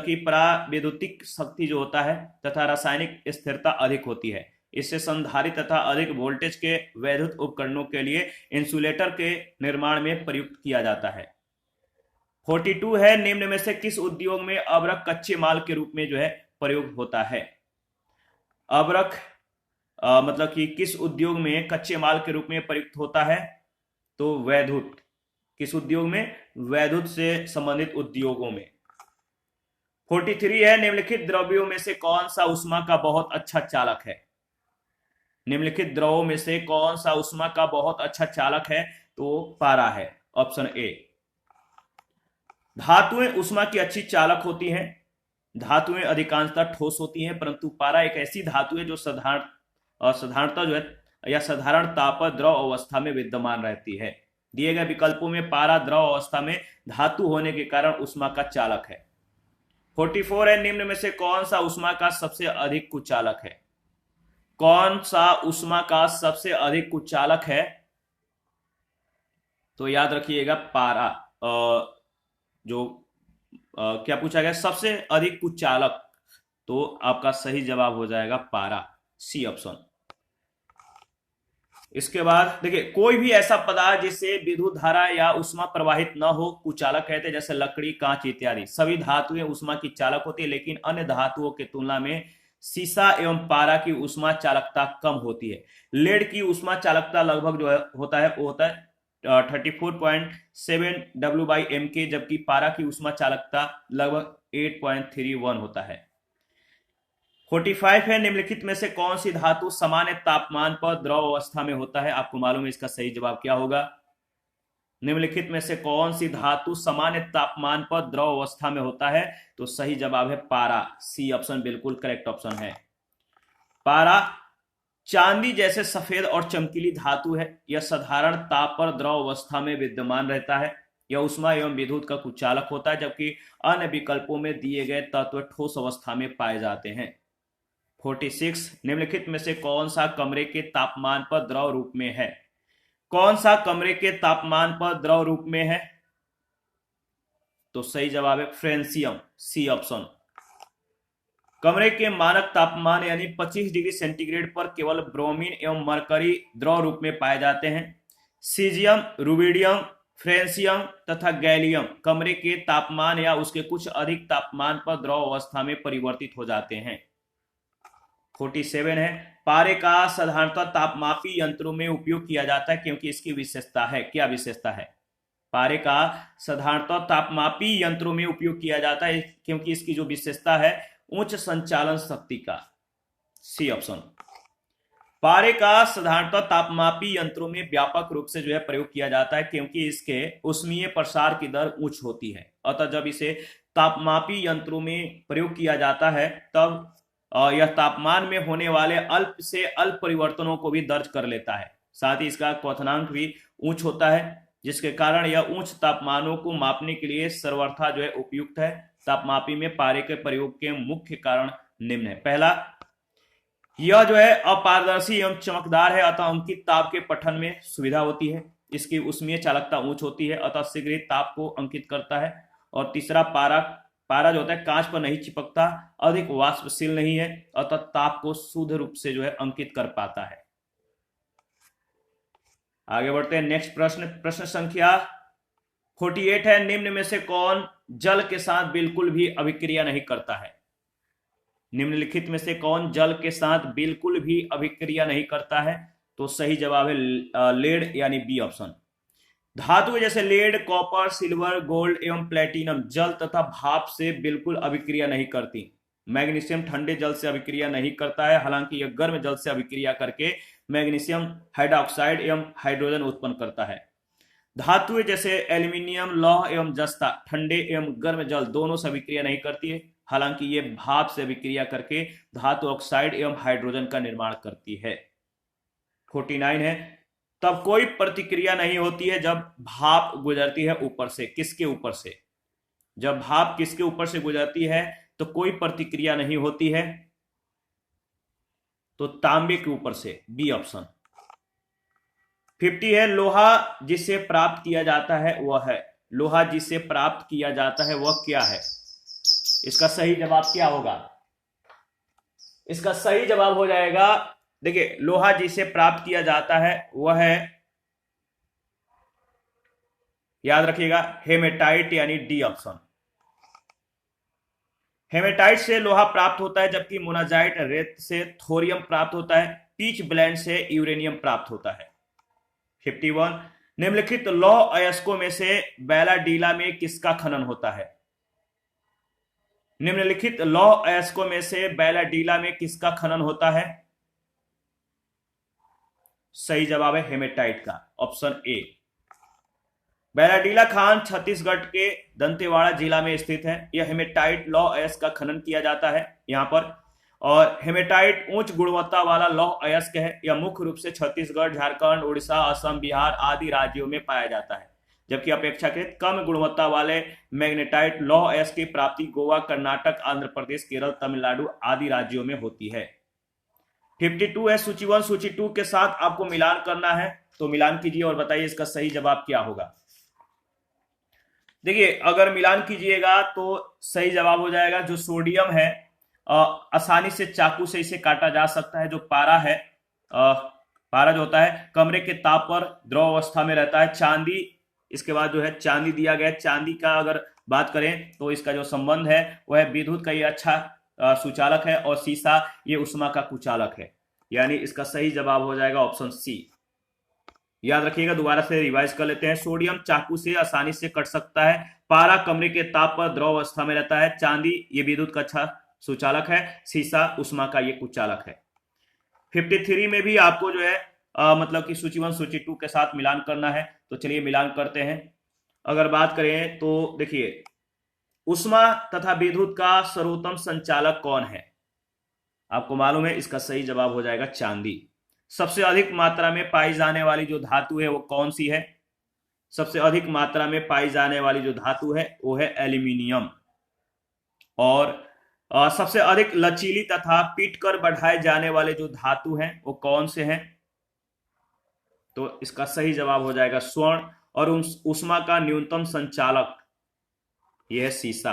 की परावैद्युतिक शक्ति जो होता है तथा रासायनिक स्थिरता अधिक होती है। इससे संधारित्र तथा अधिक वोल्टेज के वैद्युत उपकरणों के लिए इंसुलेटर के निर्माण में प्रयुक्त किया जाता है। 42 है, निम्न में से किस उद्योग में अभ्रक कच्चे माल के रूप में प्रयोग होता है। अभ्रक मतलब कि किस उद्योग में कच्चे माल के रूप में प्रयुक्त होता है? तो वैद्युत। किस उद्योग में? वैद्युत से संबंधित उद्योगों में। 43 है, निम्नलिखित द्रव्यों में से कौन सा उष्मा का बहुत अच्छा चालक है। निम्नलिखित द्रवों में से कौन सा उष्मा का बहुत अच्छा चालक है? तो पारा है, ऑप्शन ए। धातुएं उष्मा की अच्छी चालक होती हैं। धातुएं अधिकांशतः ठोस होती हैं, परंतु पारा एक ऐसी धातु है जो साधारण ताप पर द्रव अवस्था में विद्यमान रहती है। दिए गए विकल्पों में पारा द्रव अवस्था में धातु होने के कारण उष्मा का चालक है। 44 है, निम्न में से कौन सा उष्मा का सबसे अधिक कुचालक है। कौन सा उष्मा का सबसे अधिक कुचालक है? तो याद रखिएगा पारा। क्या पूछा गया? सबसे अधिक कुचालक, तो आपका सही जवाब हो जाएगा पारा, सी ऑप्शन। इसके बाद देखिए, कोई भी ऐसा पदार्थ जिससे विद्युत धारा या उष्मा प्रवाहित न हो कुचालक कहते हैं, जैसे लकड़ी, कांच इत्यादि। सभी धातुएं उष्मा की चालक होती है, लेकिन अन्य धातुओं की तुलना में सीसा एवं पारा की उष्मा चालकता कम होती है। लेड की उष्मा चालकता लगभग होता है 34.7 W/m², जबकि पारा की उष्मा चालकता लगभग 8.31 होता है। 45 है, निम्नलिखित में से कौन सी धातु सामान्य तापमान पर द्रव अवस्था में होता है। आपको मालूम है इसका सही जवाब क्या होगा। निम्नलिखित में से कौन सी धातु सामान्य तापमान पर द्रव अवस्था में होता है, तो सही जवाब है पारा, सी ऑप्शन बिल्कुल करेक्ट ऑप्शन है। पारा चांदी जैसे सफेद और चमकीली धातु है। यह साधारण ताप पर द्रव अवस्था में विद्यमान रहता है। यह उष्मा एवं विद्युत का कुचालक होता है, जबकि अन्य विकल्पों में दिए गए तत्व ठोस अवस्था में पाए जाते हैं। 46, निम्नलिखित में से कौन सा कमरे के तापमान पर द्रव रूप में है। कौन सा कमरे के तापमान पर द्रव रूप में है, तो सही जवाब है फ्रेंसियम, सी ऑप्शन। कमरे के मानक तापमान यानी 25 डिग्री सेंटीग्रेड पर केवल ब्रोमीन एवं मरकरी द्रव रूप में पाए जाते हैं। सीजियम, रुबिडियम, फ्रेंसियम तथा गैलियम कमरे के तापमान या उसके कुछ अधिक तापमान पर द्रव अवस्था में परिवर्तित हो जाते हैं। 47 है, पारे का साधारणतः तापमापी यंत्रों में उपयोग किया जाता है, क्योंकि इसकी विशेषता है। क्या विशेषता है? पारे का साधारणतः तापमापी यंत्रों में उपयोग किया जाता है, क्योंकि इसकी जो विशेषता है उच्च संचालन शक्ति का, सी ऑप्शन। पारे का साधारणतः तापमापी यंत्रों में व्यापक रूप से प्रयोग किया जाता है, क्योंकि इसके उष्मीय प्रसार की दर उच्च होती है। अतः जब इसे तापमापी यंत्रों में प्रयोग किया जाता है, तब यह तापमान में होने वाले अल्प से अल्प परिवर्तनों को भी दर्ज कर लेता है। साथ ही इसका क्वथनांक भी उच्च होता है, जिसके कारण यह उच्च तापमानों को मापने के लिए सर्वथा उपयुक्त है। तापमापी में पारे के प्रयोग के मुख्य कारण निम्न है। पहला, यह अपारदर्शी एवं चमकदार है, अतः अंकित ताप के पठन में सुविधा होती है। इसकी उष्मीय चालकता उच्च होती है, अतः शीघ्र ही ताप को अंकित करता है। और तीसरा, पारा जो होता है कांच पर नहीं चिपकता, अधिक वाष्पशील नहीं है, अतः ताप को शुद्ध रूप से अंकित कर पाता है। आगे बढ़ते हैं नेक्स्ट प्रश्न, प्रश्न संख्या 48 है, निम्न में से कौन जल के साथ बिल्कुल भी अभिक्रिया नहीं करता है? निम्नलिखित में से कौन जल के साथ बिल्कुल भी अभिक्रिया नहीं करता है? तो सही जवाब है लेड, यानी बी ऑप्शन। धातु जैसे लेड, कॉपर, सिल्वर, गोल्ड एवं प्लेटिनम जल तथा भाप से बिल्कुल अभिक्रिया नहीं करती। मैग्नीशियम ठंडे जल से अभिक्रिया नहीं करता है, हालांकि यह गर्म जल से अभिक्रिया करके मैग्नीशियम हाइड्रोक्साइड एवं हाइड्रोजन उत्पन्न करता है। धातुएं जैसे एल्यूमिनियम, लौह एवं जस्ता ठंडे एवं गर्म जल दोनों से अभिक्रिया नहीं करती है, हालांकि ये भाप से अभिक्रिया करके धातु ऑक्साइड एवं हाइड्रोजन का निर्माण करती है। 49 है, तब कोई प्रतिक्रिया नहीं होती है जब भाप गुजरती है ऊपर से। किसके ऊपर से? जब भाप किसके ऊपर से गुजरती है तो कोई प्रतिक्रिया नहीं होती है? तो तांबे के ऊपर से, बी ऑप्शन। 50 है, लोहा जिसे प्राप्त किया जाता है वह है। लोहा जिसे प्राप्त किया जाता है वह क्या है? इसका सही जवाब क्या होगा? इसका सही जवाब हो जाएगा, देखिए, लोहा जिसे प्राप्त किया जाता है वह है, याद रखिएगा, हेमेटाइट, यानी डी ऑप्शन। हेमेटाइट से लोहा प्राप्त होता है, जबकि मोनाजाइट रेत से थोरियम प्राप्त होता है, पीच ब्लेंड से यूरेनियम प्राप्त होता है। 51, निम्नलिखित लौह अयस्कों में से बैलाडीला में किसका खनन होता है? निम्नलिखित लौह अयस्कों में से बैलाडीला में किसका खनन होता है? सही जवाब है हेमेटाइट का, ऑप्शन ए। बैलाडीला खान छत्तीसगढ़ के दंतेवाड़ा जिला में स्थित है। यह हेमेटाइट लौह अयस्क का खनन किया जाता है यहां पर, और हेमेटाइट उच्च गुणवत्ता वाला लौह अयस्क है। यह मुख्य रूप से छत्तीसगढ़, झारखंड, उड़ीसा, असम, बिहार आदि राज्यों में पाया जाता है, जबकि अपेक्षाकृत कम गुणवत्ता वाले मैग्नेटाइट लौह अयस्क की प्राप्ति गोवा, कर्नाटक, आंध्र प्रदेश, केरल, तमिलनाडु आदि राज्यों में होती है। 52 है, सूची 1 सूची 2 के साथ आपको मिलान करना है, तो मिलान कीजिए और बताइए इसका सही जवाब क्या होगा। देखिए, अगर मिलान कीजिएगा तो सही जवाब हो जाएगा, जो सोडियम है आसानी से चाकू से इसे काटा जा सकता है। जो पारा है, पारा जो होता है कमरे के ताप पर द्रव अवस्था में रहता है। चांदी, इसके बाद जो है चांदी दिया गया है। चांदी का अगर बात करें तो इसका जो संबंध है वह विद्युत का ये अच्छा सुचालक है, और सीसा ये उष्मा का कुचालक है, यानी इसका सही जवाब हो जाएगा ऑप्शन सी। याद रखिएगा, दोबारा से रिवाइज कर लेते हैं। सोडियम चाकू से आसानी से कट सकता है, पारा कमरे के ताप पर द्रव अवस्था में रहता है, चांदी ये विद्युत का अच्छा सुचालक है, सीसा उष्मा का ये कुचालक है। 53 में भी आपको जो है मतलब कि सूची 1 सूची 2 के साथ मिलान करना है, तो चलिए मिलान करते हैं। अगर बात करें तो देखिए, उष्मा तथा विद्युत का सर्वोत्तम संचालक कौन है? आपको मालूम है, इसका सही जवाब हो जाएगा चांदी। सबसे अधिक मात्रा में पाई जाने वाली जो धातु है वो कौन सी है? सबसे अधिक मात्रा में पाई जाने वाली जो धातु है वो है एल्यूमिनियम। और सबसे अधिक लचीली तथा पीट कर बढ़ाए जाने वाले जो धातु हैं वो कौन से हैं? तो इसका सही जवाब हो जाएगा स्वर्ण। और उष्मा का न्यूनतम संचालक यह है सीसा,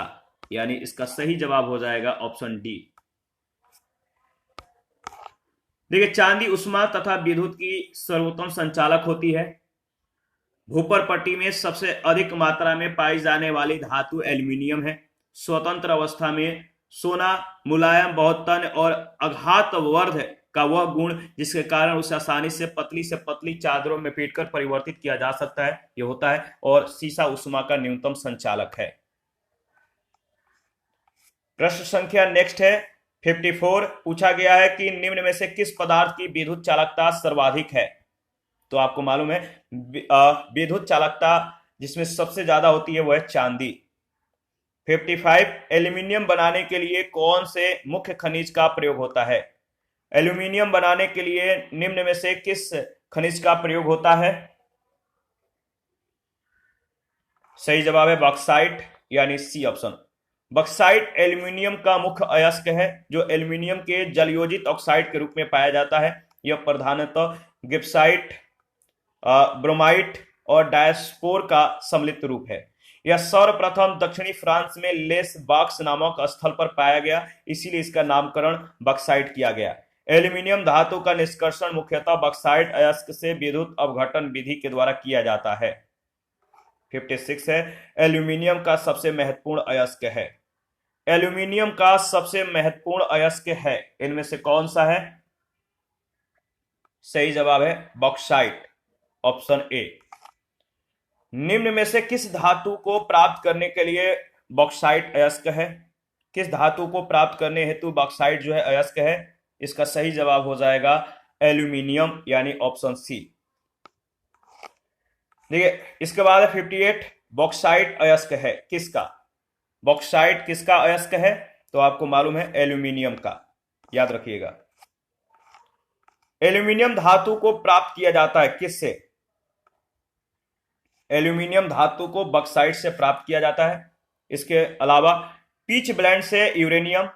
यानी इसका सही जवाब हो जाएगा ऑप्शन डी। देखिए, चांदी उष्मा तथा विद्युत की सर्वोत्तम संचालक होती है। भूपर पट्टी में सबसे अधिक मात्रा में पाई जाने वाली धातु एल्यूमिनियम है। स्वतंत्र अवस्था में सोना मुलायम, बहुत तन और आघातवर्ध का वह गुण जिसके कारण उसे आसानी से पतली चादरों में पीटकर परिवर्तित किया जा सकता है, यह होता है। और सीसा उष्मा का न्यूनतम संचालक है। प्रश्न संख्या नेक्स्ट है 54। पूछा गया है कि निम्न में से किस पदार्थ की विद्युत चालकता सर्वाधिक है? तो आपको मालूम है विद्युत चालकता जिसमें सबसे ज्यादा होती है वह है चांदी। 55, एल्यूमिनियम बनाने के लिए कौन से मुख्य खनिज का प्रयोग होता है? एल्यूमिनियम बनाने के लिए निम्न में से किस खनिज का प्रयोग होता है? सही जवाब है बॉक्साइट, यानी सी ऑप्शन। बॉक्साइट एल्यूमिनियम का मुख्य अयस्क है, जो एल्यूमिनियम के जलयोजित ऑक्साइड के रूप में पाया जाता है। यह प्रधानतः गिब्साइट, ब्रोमाइट और डायस्पोर का सम्मिलित रूप है। यह सर्वप्रथम दक्षिणी फ्रांस में लेस बॉक्स नामक स्थल पर पाया गया, इसीलिए इसका नामकरण बॉक्साइट किया गया। एल्यूमिनियम धातु का निष्कर्षण मुख्यतः बॉक्साइट अयस्क से विद्युत अपघटन विधि के द्वारा किया जाता है। 56 है। एल्यूमिनियम का सबसे महत्वपूर्ण अयस्क है। एल्यूमिनियम का सबसे महत्वपूर्ण अयस्क है, इनमें से कौन सा है? सही जवाब है बॉक्साइट, ऑप्शन ए। निम्न में से किस धातु को प्राप्त करने के लिए बॉक्साइट अयस्क है? किस धातु को प्राप्त करने हेतु बॉक्साइट जो है अयस्क है? इसका सही जवाब हो जाएगा एल्यूमिनियम, यानी ऑप्शन सी। देखिए इसके बाद 58, बॉक्साइट अयस्क है किसका? बॉक्साइट किसका अयस्क है? तो आपको मालूम है एल्यूमिनियम का, याद रखिएगा। एल्यूमिनियम धातु को प्राप्त किया जाता है किससे? एल्यूमिनियम धातु को बॉक्साइट से प्राप्त किया जाता है। इसके अलावा पीच ब्लेंड से यूरेनियम,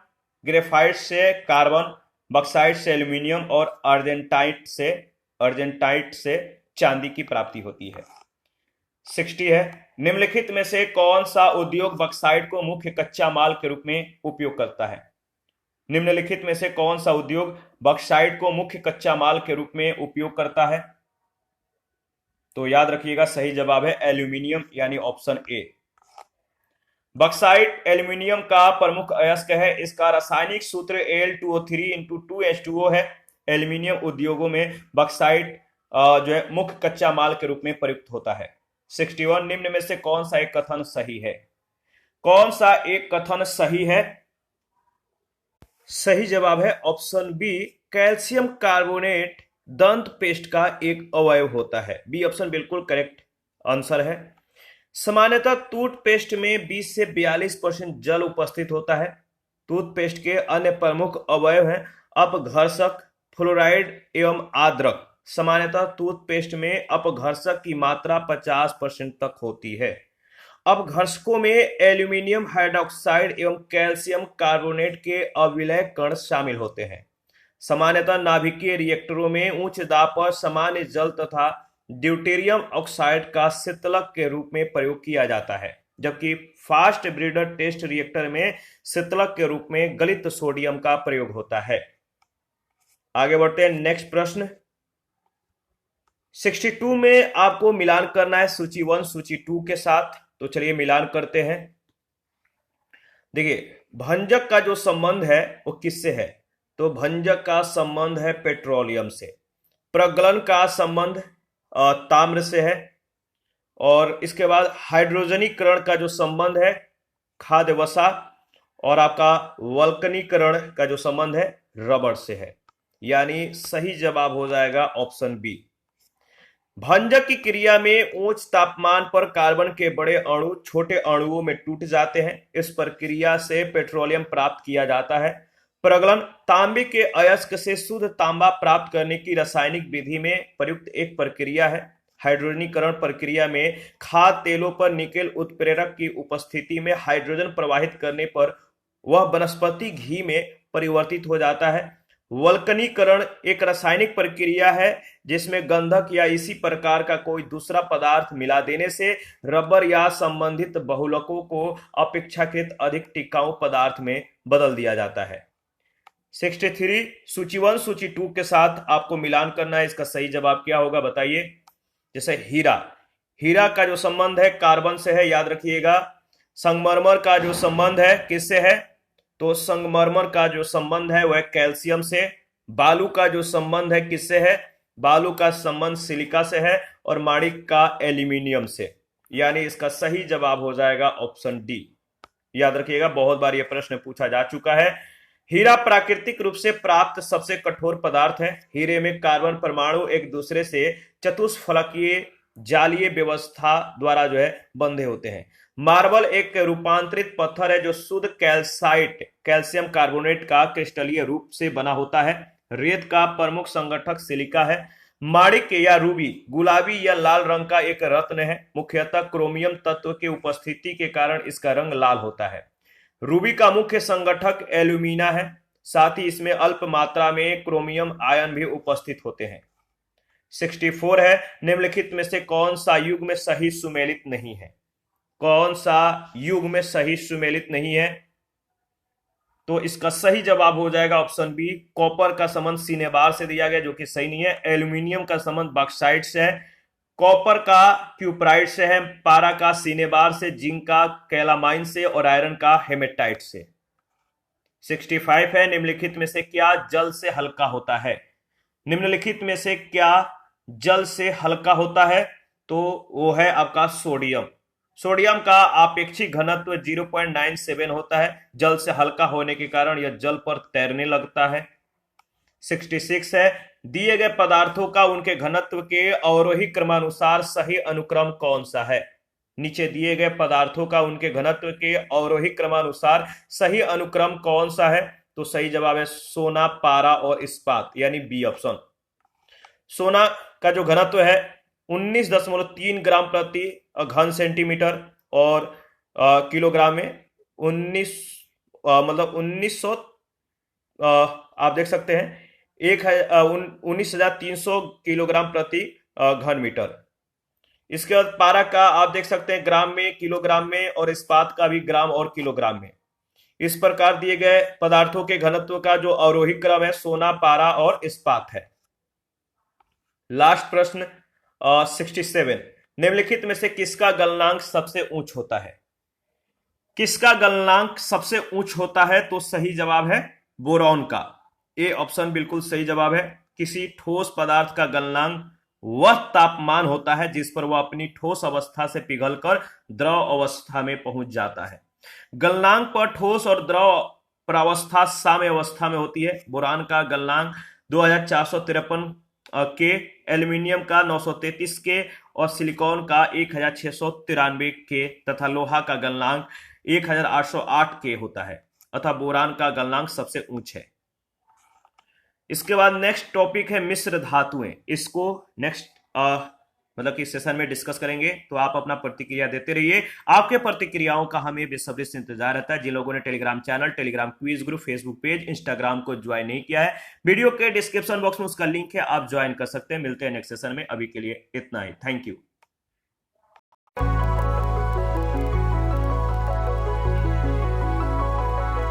ग्रेफाइट से कार्बन, बॉक्साइट से एल्यूमिनियम और अर्जेंटाइट से चांदी की प्राप्ति होती है। 60 है, निम्नलिखित में से कौन सा उद्योग बॉक्साइट को मुख्य कच्चा माल के रूप में उपयोग करता है? निम्नलिखित में से कौन सा उद्योग बॉक्साइट को मुख्य कच्चा माल के रूप में उपयोग करता है? तो याद रखिएगा सही जवाब है एल्यूमिनियम, यानी ऑप्शन ए। बॉक्साइट एल्यूमिनियम का प्रमुख अयस्क है। इसका रासायनिक सूत्र Al2O3 × 2H2O है। एल्यूमिनियम उद्योगों में बॉक्साइट जो है मुख्य कच्चा माल के रूप में प्रयुक्त होता है। 61, निम्न में से कौन सा एक कथन सही है? कौन सा एक कथन सही है? सही जवाब है ऑप्शन बी, कैल्शियम कार्बोनेट दंत पेस्ट का एक अवयव होता है। बी ऑप्शन बिल्कुल करेक्ट आंसर है। सामान्यतः टूथपेस्ट में 20 से 42% जल उपस्थित होता है। टूथपेस्ट के अन्य प्रमुख अवयव हैं अपघर्षक, फ्लोराइड एवं आद्रक। सामान्यतः टूथपेस्ट में अपघर्षक की मात्रा 50% तक होती है। अपघर्षकों में एल्यूमिनियम हाइड्रोक्साइड एवं कैल्शियम कार्बोनेट के अविलय कण शामिल होते हैं। सामान्यतः नाभिकीय रिएक्टरों में उच्च दाब पर सामान्य जल तथा ड्यूटेरियम ऑक्साइड का शीतलक के रूप में प्रयोग किया जाता है, जबकि फास्ट ब्रीडर टेस्ट रिएक्टर में शीतलक के रूप में गलित सोडियम का प्रयोग होता है। आगे बढ़ते हैं नेक्स्ट प्रश्न। 62 में आपको मिलान करना है सूची 1 सूची 2 के साथ। तो चलिए मिलान करते हैं। देखिए भंजक का जो संबंध है वो किससे है? तो भंजक का संबंध है पेट्रोलियम से। प्रगलन का संबंध ताम्र से है। और इसके बाद हाइड्रोजनीकरण का जो संबंध है खाद्य वसा। और आपका वल्कनीकरण का जो संबंध है रबड़ से है। यानी सही जवाब हो जाएगा ऑप्शन बी। भंजक की क्रिया में उच्च तापमान पर कार्बन के बड़े अणु छोटे अणुओं में टूट जाते हैं। इस प्रक्रिया से पेट्रोलियम प्राप्त किया जाता है। प्रगलन तांबे के अयस्क से शुद्ध तांबा प्राप्त करने की रासायनिक विधि में प्रयुक्त एक प्रक्रिया है। हाइड्रोजनीकरण प्रक्रिया में खाद्य तेलों पर निकेल उत्प्रेरक की उपस्थिति में हाइड्रोजन प्रवाहित करने पर वह वनस्पति घी में परिवर्तित हो जाता है। वल्कनीकरण एक रासायनिक प्रक्रिया है जिसमें गंधक या इसी प्रकार का कोई दूसरा पदार्थ मिला देने से रबर या संबंधित बहुलकों को अपेक्षाकृत अधिक टिकाऊ पदार्थ में बदल दिया जाता है। 63 सूची 1 सूची 2 के साथ आपको मिलान करना है। इसका सही जवाब क्या होगा बताइए। जैसे हीरा का जो संबंध है कार्बन से है, याद रखिएगा। संगमरमर का जो संबंध है किससे है? तो संगमरमर का जो संबंध है वह कैल्शियम से। बालू का जो संबंध है किससे है? बालू का संबंध सिलिका से है। और माणिक का एल्यूमिनियम से। यानी इसका सही जवाब हो जाएगा ऑप्शन डी। याद रखिएगा बहुत बार यह प्रश्न पूछा जा चुका है। हीरा प्राकृतिक रूप से प्राप्त सबसे कठोर पदार्थ है। हीरे में कार्बन परमाणु एक दूसरे से चतुष्फलकीय जालीय व्यवस्था द्वारा जो है बंधे होते हैं। मार्बल एक रूपांतरित पत्थर है जो शुद्ध कैल्शियम कार्बोनेट का क्रिस्टलीय रूप से बना होता है। रेत का प्रमुख संगठक सिलिका है। माणिक या रूबी गुलाबी या लाल रंग का एक रत्न है। मुख्यतः क्रोमियम तत्व के उपस्थिति के कारण इसका रंग लाल होता है। रूबी का मुख्य संगठक एल्यूमिना है। साथ ही इसमें अल्प मात्रा में क्रोमियम आयन भी उपस्थित होते हैं। 64 है, निम्नलिखित में से कौन सा युग में सही सुमेलित नहीं है? कौन सा युग में सही सुमेलित नहीं है? तो इसका सही जवाब हो जाएगा ऑप्शन बी। कॉपर का संबंध सिनेबार से दिया गया जो कि सही नहीं है। एल्यूमिनियम का संबंध बॉक्साइट से है। कॉपर का क्यूप्राइट से है, पारा का सिनेबार से, जिंक का कैलामाइन से और आयरन का हेमेटाइट से। 65 है, निम्नलिखित में से क्या जल से हल्का होता है? निम्नलिखित में से क्या जल से हल्का होता है? तो वो है आपका सोडियम। सोडियम का आपेक्षिक घनत्व 0.97 होता है। जल से हल्का होने के कारण यह जल पर तैरने लगता है। 66 है, दिए गए पदार्थों का उनके घनत्व के अवरोही क्रमानुसार सही अनुक्रम कौन सा है? नीचे दिए गए पदार्थों का उनके घनत्व के अवरोही क्रमानुसार सही अनुक्रम कौन सा है? तो सही जवाब है सोना, पारा और इस्पात, यानी बी ऑप्शन। सोना का जो घनत्व है 19.3 ग्राम प्रति घन सेंटीमीटर और किलोग्राम में 1900 आप देख सकते हैं 19,300 किलोग्राम प्रति घन मीटर। इसके बाद पारा का आप देख सकते हैं ग्राम में, किलोग्राम में, और इस्पात का भी ग्राम और किलोग्राम में। इस प्रकार दिए गए पदार्थों के घनत्व का जो अवरोही क्रम है सोना, पारा और इस्पात है। लास्ट प्रश्न 67, निम्नलिखित में से किसका गलनांक सबसे ऊंच होता है? किसका गलनांक सबसे ऊंच होता है? तो सही जवाब है बोरॉन का। ए ऑप्शन बिल्कुल सही जवाब है। किसी ठोस पदार्थ का गलनांक वह तापमान होता है जिस पर वह अपनी ठोस अवस्था से पिघलकर द्रव अवस्था में पहुंच जाता है। गलनांक पर ठोस और द्रव प्रावस्था साम्य अवस्था में होती है। बोरान का गलनांक 2453 के, एल्यूमिनियम का 933 के और सिलिकॉन का 1693 के तथा लोहा का गलनांक 1808 के होता है, अतः बोरान का गलनांक सबसे ऊंच है। इसके बाद नेक्स्ट टॉपिक है मिश्र धातुएं। इसको नेक्स्ट मतलब कि सेशन में डिस्कस करेंगे, तो आप अपना प्रतिक्रिया देते रहिए। आपके प्रतिक्रियाओं का हमें बेसब्री से इंतजार रहता है। जिन लोगों ने Telegram channel, Telegram quiz group, Facebook page, Instagram को ज्वाइन नहीं किया है, वीडियो के डिस्क्रिप्शन बॉक्स में उसका लिंक है, आप ज्वाइन कर सकते हैं। मिलते हैं नेक्स्ट सेशन में, अभी के लिए इतना ही। Thank you.